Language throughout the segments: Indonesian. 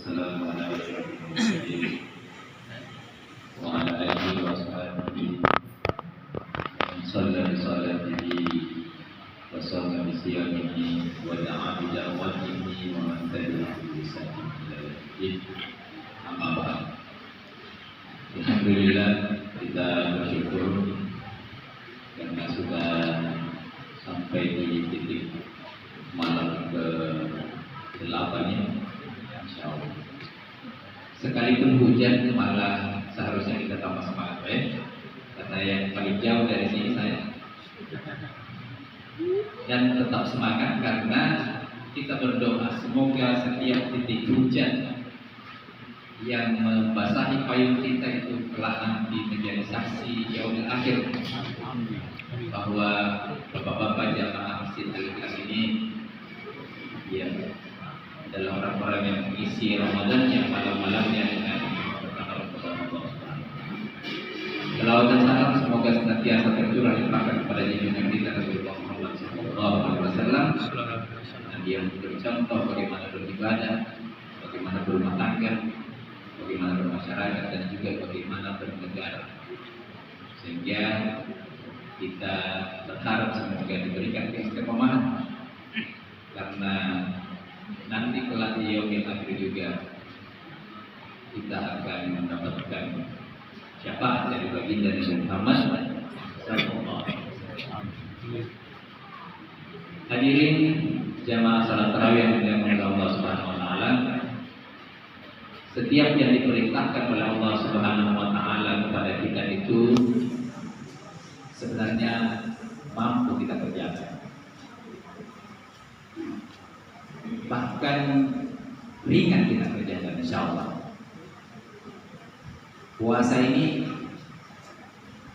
والسلام على أشرف المرسلين وعلى آله وأصحابه ومن صلى بصلاته وصام بصيامه ودعا بدعوته ومن تبعه بإحسان إلى يوم الدين. Amma ba'd. Alhamdulillah, kita bersyukur karena sudah sampai di titik malam ke-8 ya, insyaallah. Sekalipun hujan malah seharusnya kita tambah semangat ya. Karena yang paling jauh dari sini saya. Dan tetap semangat karena kita berdoa semoga setiap titik hujan yang membasahi payung kita itu kelak nanti menjadi saksi yaumil akhir bahwa bapak-bapak jamaah Masjid Al-Ikhlas ini ya adalah orang-orang yang mengisi Ramadan yang malam-malamnya dengan bertakwa kepada Allah Subhanahu. Selawat dan salam semoga senantiasa tercurah limpahkan kepada junjungan kita Rasulullah Muhammad SAW dan dia menjadi contoh bagaimana beribadah, bagaimana berumah tangga, bagaimana bermasyarakat dan juga bagaimana bernegara, sehingga kita berharap semoga diberikan keistiqomahan karena nanti kelak di yaumil akhir juga kita akan mendapatkan syafaat dari baginda Nabi Muhammad sallallahu alaihi wasallam. Hadirin jamaah salat tarawih yang dimuliakan Allah Subhanahu wa taala, setiap yang diperintahkan oleh Allah Subhanahu wa taala kepada kita itu sebenarnya mampu kita kerjakan. Bahkan ringan kita kerjakan insyaallah. Puasa ini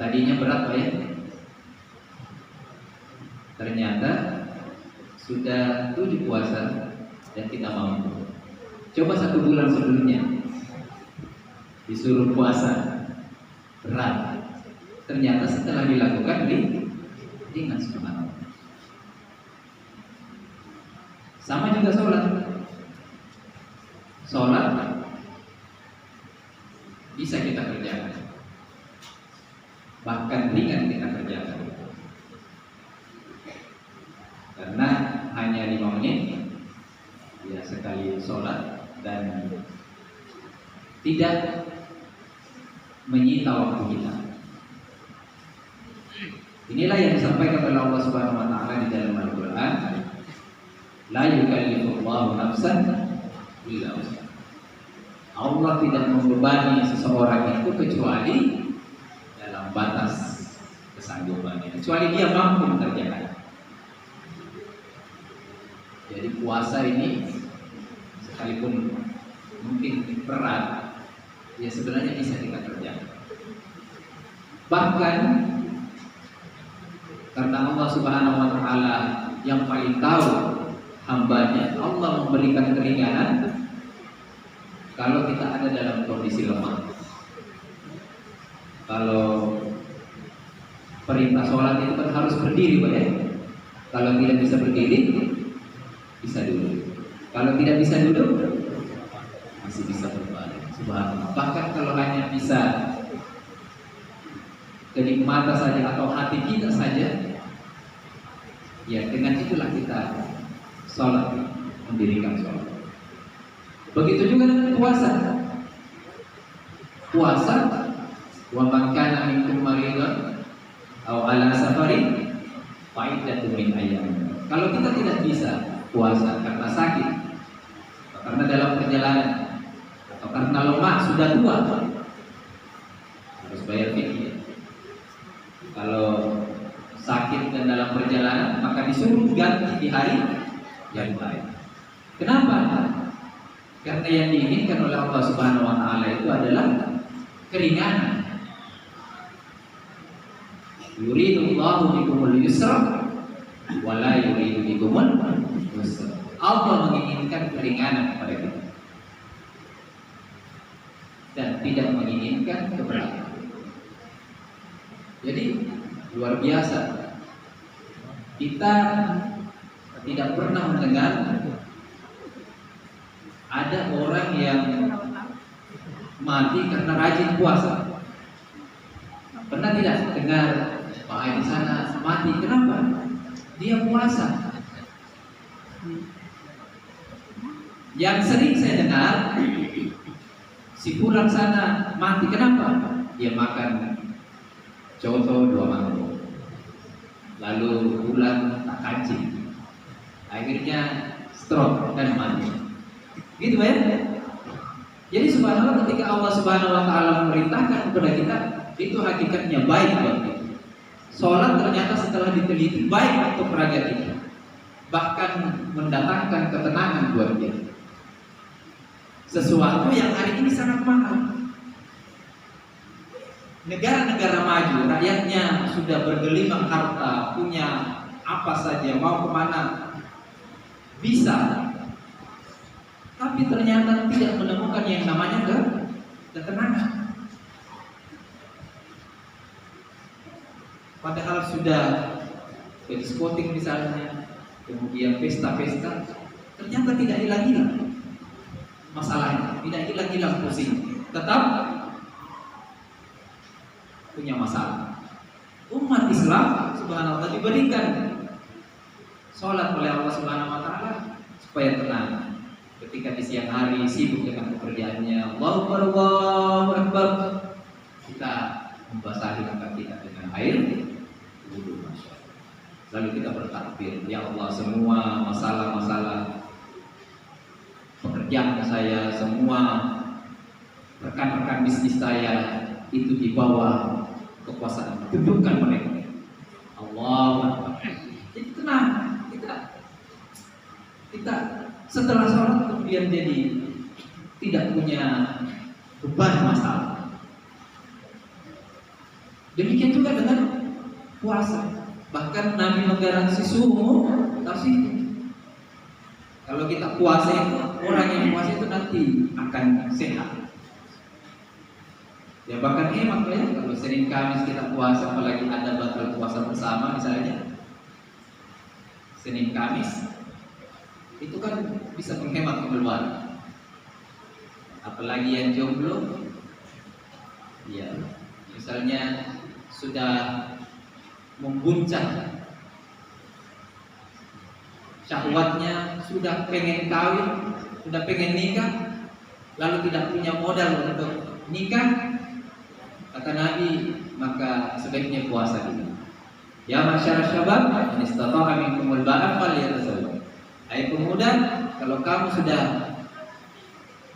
tadinya berat Pak ya. Ternyata sudah 7 puasa dan kita mampu. Coba 1 bulan sebelumnya disuruh puasa berat, ternyata setelah dilakukan ringan subhanallah. Sama juga sholat bisa kita kerjakan, bahkan ringan kita kerjakan karena hanya 5 menit ya sekali sholat dan tidak menyita waktu kita. Inilah yang disampaikan oleh Allah Subhanahu wa taala di dalam Al-Qur'an, la yukallifullahu nafsan illa wus'aha. Allah tidak membebani seseorang itu kecuali dalam batas kesanggupannya, kecuali dia mampu mengerjakan. Jadi puasa ini sekalipun mungkin berat, ya sebenarnya bisa kita kerjakan. Bahkan karena Allah Subhanahu wa taala yang paling tahu hambanya, Allah memberikan keringanan kalau kita ada dalam kondisi lemah. Kalau perintah sholat itu kan harus berdiri Pak ya. Kalau tidak bisa berdiri, bisa duduk. Kalau tidak bisa duduk, masih bisa berbaring. Subhanallah. Bahkan kalau hanya bisa kenikmatan saja atau hati kita saja, ya dengan itulah kita sholat, mendirikan sholat. Begitu juga dengan puasa. Puasa, wa man kana minkum maridan aw ala safarin fa iddatun min ayyam. Kalau kita tidak bisa puasa karena sakit, atau karena dalam perjalanan, atau karena lemah sudah tua, harus bayar fidyah. Kalau sakit dan dalam perjalanan, maka disuruh ganti di hari yang lain. Kenapa? Karena yang diinginkan oleh Allah Subhanahu wa taala itu adalah keringanan. Yuridullahu bikumul yusra wa la yuridu bikumul usra. Allah menginginkan keringanan kepada kita dan tidak menginginkan keberatan. Jadi luar biasa. Kita tidak pernah mendengar Ada orang yang mati karena rajin puasa. Pernah tidak dengar Pak Ai di sana mati? Kenapa? Dia puasa. Yang sering saya dengar, si pulang sana mati. Kenapa? Dia makan coto 2 mangkok, lalu pulang tak kancing, akhirnya stroke dan mati. Gitu ya. Jadi subhanallah, ketika Allah Subhanahu wa taala memerintahkan kepada kita, itu hakikatnya baik buat kita. Sholat ternyata setelah diteliti baik untuk raga kita, bahkan mendatangkan ketenangan buat kita. Sesuatu yang hari ini sangat mahal. Negara-negara maju, rakyatnya sudah bergelimang harta, punya apa saja, mau kemana bisa, tapi ternyata tidak menemukan yang namanya ketenangan. Padahal sudah ke diskotik misalnya, kemudian pesta-pesta, ternyata tidak hilang-hilang masalahnya, tidak hilang-hilang pusing, tetap punya masalah. Umat Islam subhanallah diberikan sholat oleh Allah Subhanahu wa taala supaya tenang. Ketika di siang hari sibuk dengan pekerjaannya, Allahu Akbar, kita membasahi langkah kita dengan air wudu, lalu kita bertakbir, ya Allah, semua masalah-masalah pekerjaan saya, semua rekan-rekan bisnis saya itu di bawah kekuasaan, dudukkan mereka. Allahu Akbar. Jadi tenang, kita setelah sholat kemudian jadi tidak punya beban masalah. Demikian juga dengan puasa. Bahkan Nabi menggaransi suhu tasih. Kalau kita puasa itu, orang yang puasa itu nanti akan sehat. Ya bahkan hemat ya, kalau Senin Kamis kita puasa, apalagi ada batal puasa bersama misalnya Senin Kamis, itu kan bisa menghemat pengeluaran. Apalagi yang jomblo, ya misalnya sudah membuncah syahwatnya, sudah pengen kawin, sudah pengen nikah, lalu tidak punya modal untuk nikah, kata Nabi, maka sebaiknya puasa dulu. Ya masyarakat syabab, man istata'a minkumul ba'ah falyatazawwaj. Hai pemuda, kalau kamu sudah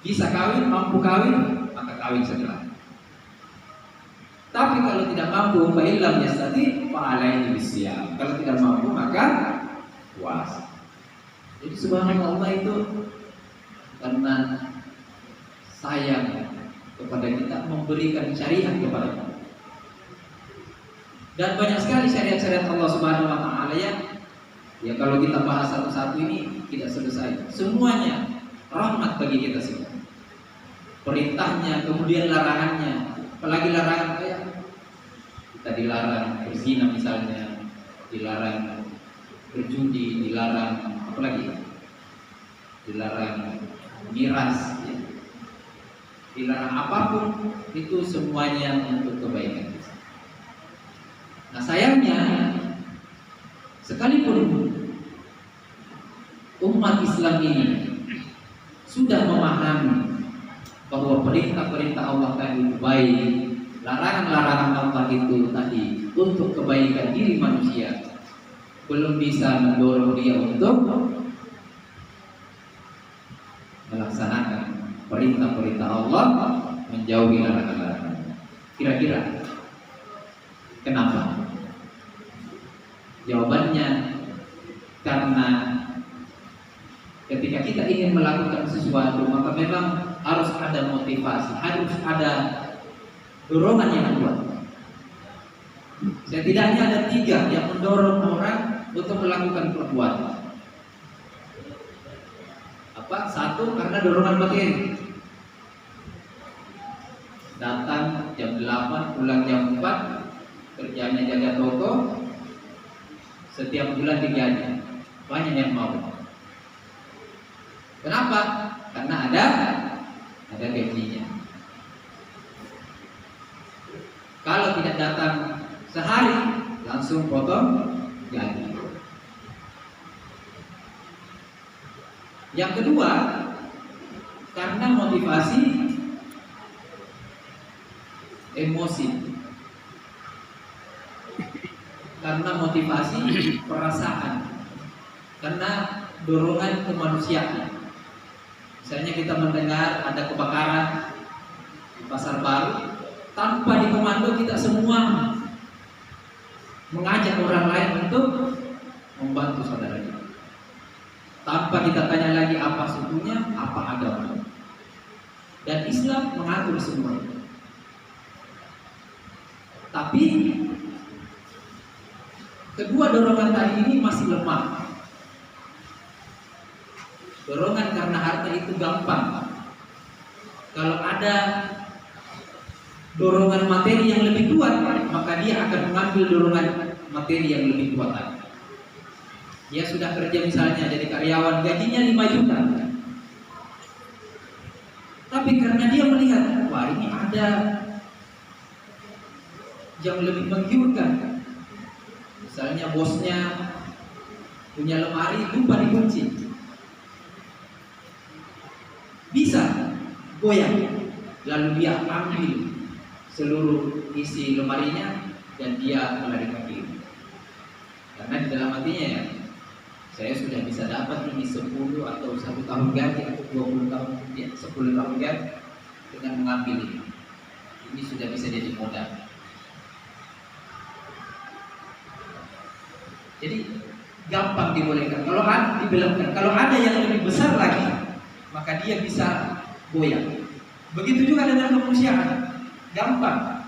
bisa kawin, mampu kawin, maka kawin segera. Tapi kalau tidak mampu, fa illam yastati fa alaihi bisyam. Kalau tidak mampu, maka puasa. Jadi subhanallah, itu karena sayang kepada kita, memberikan syariat kepada kita. Dan banyak sekali syariat-syariat Allah Subhanahu wa taala ya kalau kita bahas satu-satu ini tidak selesai. Semuanya rahmat bagi kita semua. Perintahnya, kemudian larangannya. Apalagi larangan kayak kita dilarang berzina misalnya, dilarang berjudi, dilarang apalagi? Dilarang miras, ya. Dilarang apapun, itu semuanya untuk kebaikan. Nah sayangnya, sekalipun umat Islam ini sudah memahami bahwa perintah-perintah Allah tadi baik, larangan-larangan Allah itu tadi untuk kebaikan diri manusia, belum bisa mendorong dia untuk melaksanakan perintah-perintah Allah, menjauhi larangan-larangan. Kira-kira kenapa? Jawabannya karena ketika kita ingin melakukan sesuatu, maka memang harus ada motivasi, harus ada dorongan yang kuat. Setidaknya ada 3 yang mendorong orang untuk melakukan perbuatan. Apa? 1, karena dorongan materi. Datang jam 8, pulang jam 4, kerjanya jaga toko, setiap bulan digaji, banyak yang mau. Kenapa? karena ada gajinya. Kalau tidak datang sehari, langsung potong gaji. Yang kedua, karena motivasi emosi, karena motivasi perasaan, karena dorongan kemanusiaan. Misalnya kita mendengar ada kebakaran di Pasar Baru, tanpa dikomando kita semua mengajak orang lain untuk membantu saudara kita. Tanpa kita tanya lagi apa sukunya, apa agamanya. Dan Islam mengatur semua itu. Tapi kedua dorongan tadi ini masih lemah. Dorongan karena harta itu gampang. Kalau ada dorongan materi yang lebih kuat, maka dia akan mengambil dorongan materi yang lebih kuat lagi. Dia sudah kerja misalnya jadi karyawan, gajinya 5 juta. Tapi karena dia melihat, wah ini ada yang lebih menggiurkan. Misalnya bosnya punya lemari lupa dikunci, bisa goyang, lalu dia ambil seluruh isi lemarinya dan dia melarikan diri. Karena di dalam hatinya ya, saya sudah bisa dapat ini 10 atau 1 tahun gaji atau 20 tahun, ya, 10 tahun gaji dengan mengambil ini. Ini sudah bisa jadi modal. Jadi gampang dibolehkan. Kalau dibilangkan, kalau ada yang lebih besar lagi, maka dia bisa goyang. Begitu juga dengan kemanusiaan, gampang.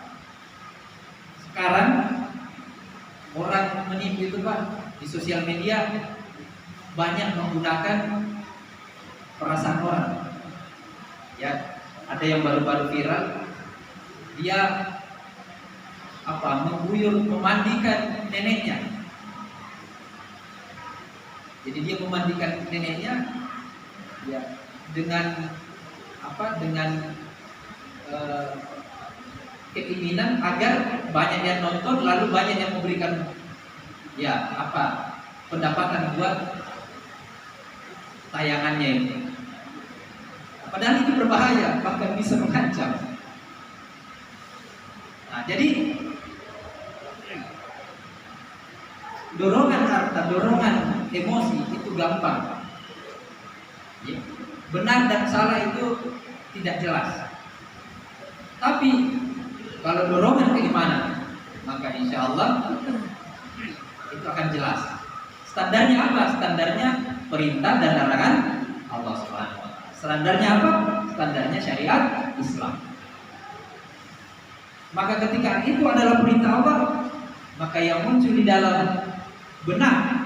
Sekarang orang menipu itu Pak, di sosial media banyak menggunakan perasaan orang. Ya, ada yang baru-baru viral, dia mengguyur memandikan neneknya. Jadi dia memandikan neneknya, ya, dengan keinginan agar banyak yang nonton, lalu banyak yang memberikan pendapatan buat tayangannya ini. Padahal itu berbahaya, bahkan bisa mengancam. Nah, jadi dorongan harta, dorongan emosi itu gampang. Ya. Benar dan salah itu tidak jelas. Tapi kalau dorongan keimanan, maka insya Allah itu akan jelas. Standarnya apa? Standarnya perintah dan larangan Allah Subhanahu wa Ta'ala. Standarnya apa? Standarnya syariat Islam. Maka ketika itu adalah perintah Allah, maka yang muncul di dalam benak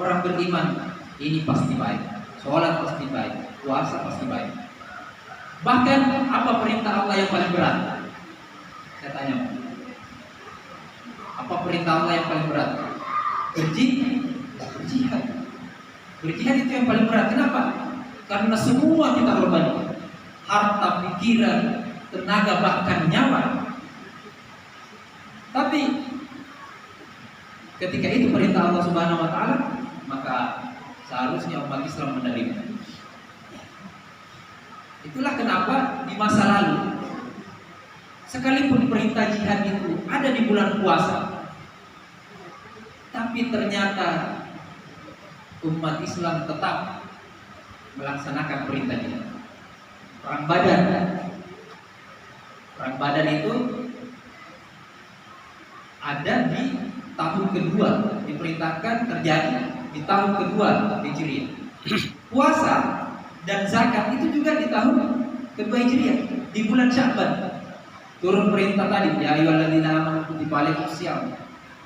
orang beriman ini pasti baik. Sholat pasti baik, puasa pasti baik. Bahkan apa perintah Allah yang paling berat? Saya tanya, apa perintah Allah yang paling berat? Berjihad. Berjihad itu yang paling berat. Kenapa? Karena semua kita korban, harta, pikiran, tenaga, bahkan nyawa. Tapi ketika itu perintah Allah Subhanahu wa Ta'ala, maka seharusnya umat Islam menerima. Itulah kenapa di masa lalu, sekalipun perintah jihad itu ada di bulan puasa, tapi ternyata umat Islam tetap melaksanakan perintah jihad. Perang Badar itu ada di tahun kedua, diperintahkan terjadi di tahun kedua Hijriah. Puasa dan zakat itu juga di tahun kedua Hijriah, di bulan Sya'ban. Turun perintah tadi, ya ayyuhalladzina amanu kutiba alaikumusiyam.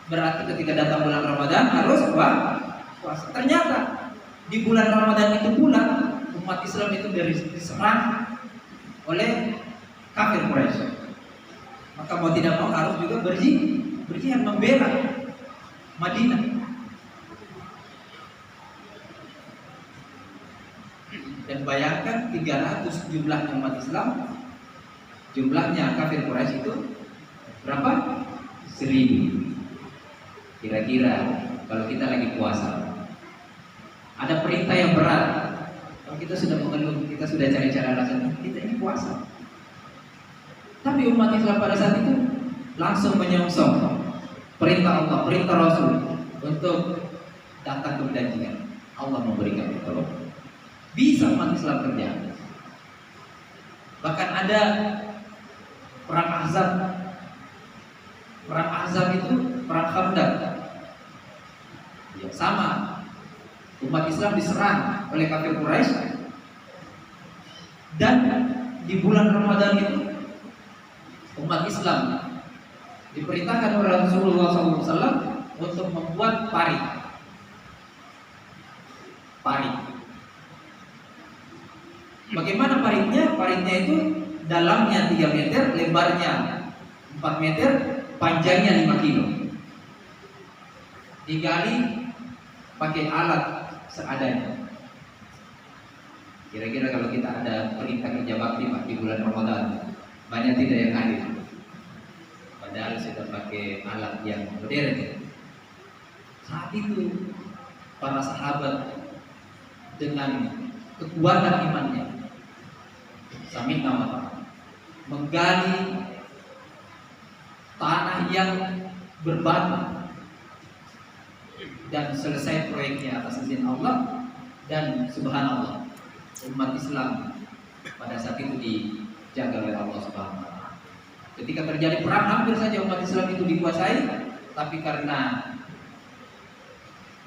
Berarti ketika datang bulan Ramadan harus puasa. Ternyata di bulan Ramadan itu pula umat Islam itu diserang oleh kafir Quraisy. Maka mau tidak mau harus juga berjihad membela Madinah. Dan bayangkan 300 jumlahnya umat Islam, jumlahnya kafir Quraisy itu berapa? 1000. Kira-kira kalau kita lagi puasa, ada perintah yang berat. Kalau kita sudah mengeluh, kita sudah cari cara alasan, kita ini puasa. Tapi umat Islam pada saat itu langsung menyongsong perintah Allah, perintah Rasul untuk datang ke perjanjian. Allah memberikan pertolongan. Bisa umat Islam kerja. Bahkan ada perang Ahzab. Perang Ahzab itu perang Khandaq. Ya, sama. Umat Islam diserang oleh kafir Quraisy, dan di bulan Ramadan itu umat Islam diperintahkan oleh Rasulullah SAW untuk membuat parit. Bagaimana paritnya? Paritnya itu dalamnya 3 meter, lebarnya 4 meter, panjangnya 5 kilo. Digali pakai alat seadanya. Kira-kira kalau kita ada perintah kerja bakti di bulan Ramadan, banyak tidak yang hadir. Padahal sudah pakai alat yang modern. Saat itu para sahabat dengan kekuatan imannya, sami nama menggali tanah yang berbatu dan selesai proyeknya atas izin Allah. Dan subhanallah, umat Islam pada saat itu dijaga oleh Allah Subhanahu wa taala. Ketika terjadi perang, hampir saja umat Islam itu dikuasai, tapi karena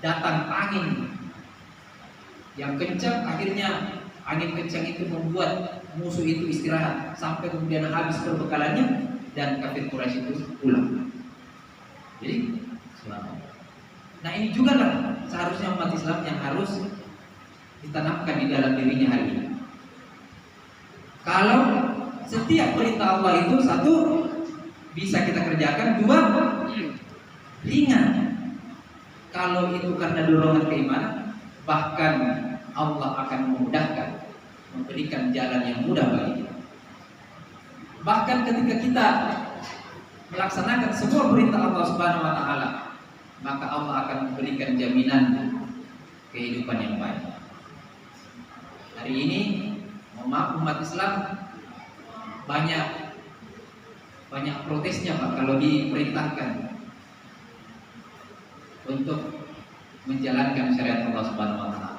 datang angin yang kencang, akhirnya angin kencang itu membuat musuh itu istirahat sampai kemudian habis perbekalannya, dan kafir Quraisy itu pulang. Jadi, nah ini juga lah seharusnya umat Islam yang harus ditanamkan di dalam dirinya hari ini. Kalau setiap perintah Allah itu, satu, bisa kita kerjakan, dua, ringan. Kalau itu karena dorongan keimanan, bahkan Allah akan memudahkan, memberikan jalan yang mudah bagi kita. Bahkan ketika kita melaksanakan semua perintah Allah Subhanahu wa taala, maka Allah akan memberikan jaminan kehidupan yang baik. Hari ini, mohon maaf, umat Islam banyak protesnya Pak kalau diperintahkan untuk menjalankan syariat Allah Subhanahu wa taala.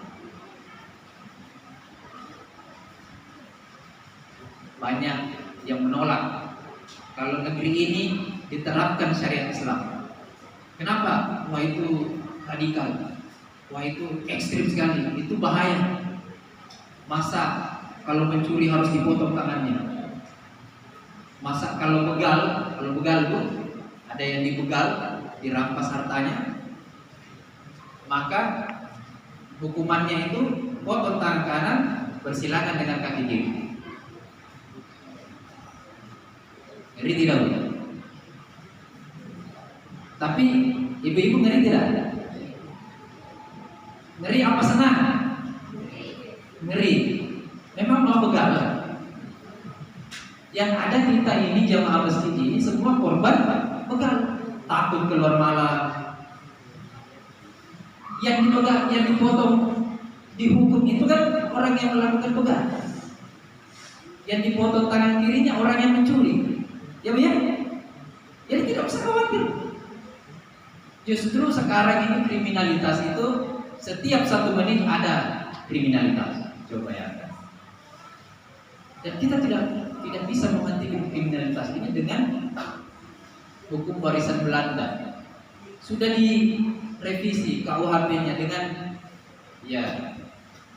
Banyak yang menolak kalau negeri ini diterapkan syariat Islam. Kenapa? Wah, itu radikal. Wah, itu ekstrim sekali. Itu bahaya. Masa kalau mencuri harus dipotong tangannya? Masa kalau begal itu ada yang dibegal, dirampas hartanya, maka hukumannya itu potong tangan kanan, bersilakan dengan kaki kiri. Ngeri tidak? Tapi ibu-ibu ngeri tidak? Ngeri apa senang? Ngeri. Memang mau begal. Yang ada kita ini jamaah masjid ini semua korban begal, takut keluar malam. Yang dibegal, yang dipotong, dihukum itu kan orang yang melakukan begal. Yang dipotong tangan kirinya orang yang mencuri. Ya Bu ya? Jadi tidak usah khawatir. Justru sekarang ini kriminalitas itu setiap 1 menit ada kriminalitas. Coba ya. Dan kita tidak bisa menghentikan kriminalitas ini dengan hukum warisan Belanda. Sudah direvisi KUHP-nya dengan ya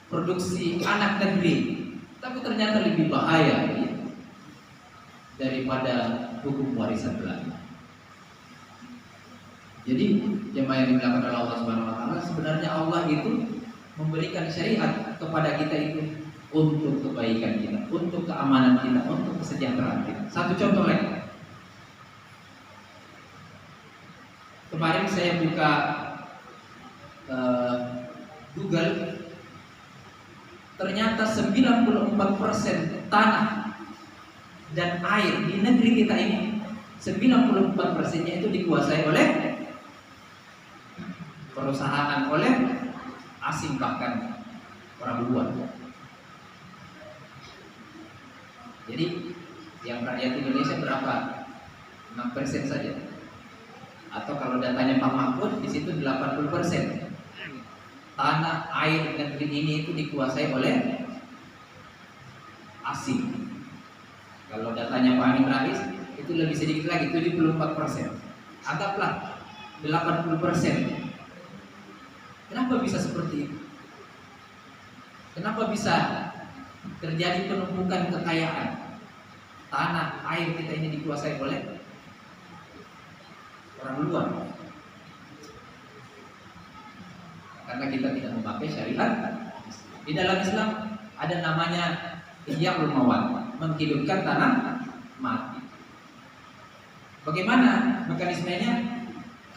produksi anak negeri, tapi ternyata lebih bahaya ya, daripada hukum warisan Belanda. Jadi jemaah yang dimuliakan oleh Allah Subhanahu wa taala, sebenarnya Allah itu memberikan syariat kepada kita itu untuk kebaikan kita, untuk keamanan kita, untuk kesejahteraan kita. Satu contoh lagi. Kemarin saya buka Google, ternyata 94% tanah dan air di negeri kita ini 94%-nya itu dikuasai oleh perusahaan, oleh asing, bahkan orang luar. Jadi yang rakyat Indonesia berapa? 6% saja. Atau kalau datanya Pak Mahfud di situ 80%. Tanah air negeri ini itu dikuasai oleh asing. Kalau datanya Pak Amin Rais itu lebih sedikit lagi, 74%. Anggaplah 80%. Kenapa bisa seperti itu? Kenapa bisa terjadi penumpukan kekayaan? Tanah air kita ini dikuasai oleh orang luar. Karena kita tidak memakai syariat. Di dalam Islam ada namanya Ihya'ul Mawad, menghidupkan tanah mati. Bagaimana mekanismenya?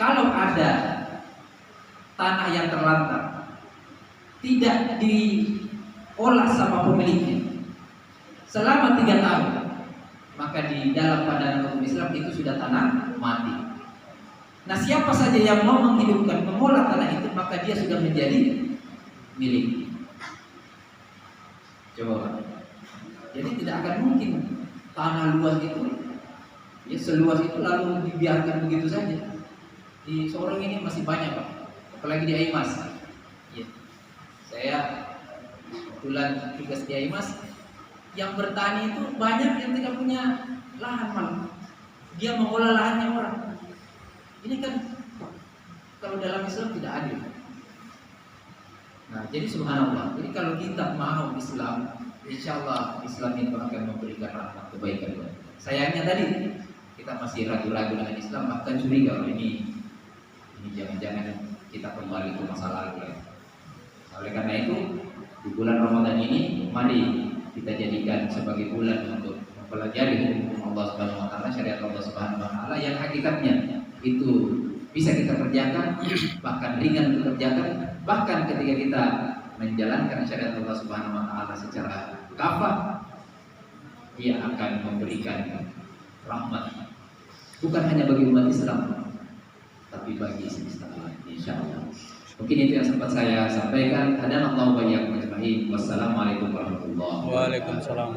Kalau ada tanah yang terlantar, tidak diolah sama pemiliknya selama 3 tahun, maka di dalam pandangan hukum Islam itu sudah tanah mati. Nah, siapa saja yang mau menghidupkan, mengolah tanah itu, maka dia sudah menjadi milik. Coba, jadi tidak akan mungkin tanah luas itu, ya seluas itu lalu dibiarkan begitu saja. Di Sorong ini masih banyak, Pak, apalagi di Aimas. Ya. Saya kebetulan tugas di Aimas, yang bertani itu banyak yang tidak punya lahan, malah dia mengolah lahannya orang. Ini kan kalau dalam Islam tidak adil. Nah, jadi subhanallah. Jadi kalau kita mau Islam, insya Allah Islam itu akan memberikan rahmat kebaikan. Sayangnya tadi kita masih ragu-ragu dengan Islam, bahkan curiga ini jangan-jangan kita kembali ke masa lalu. Oleh karena itu, di bulan Ramadan ini mari kita jadikan sebagai bulan untuk mempelajari hukum Allah Subhanahu wa taala, syariat Allah Subhanahu wa taala yang hakikatnya itu bisa kita kerjakan, bahkan ringan dikerjakan, bahkan ketika kita menjalankan syariat Allah Subhanahu wa taala secara kafah, dia akan memberikan rahmat bukan hanya bagi umat Islam, tapi bagi semesta alam, insyaallah. Mungkin itu yang sempat saya sampaikan. Hadanallahu wa iyyakum ajma'in. Wassalamualaikum warahmatullahi wabarakatuh. Waalaikumsalam.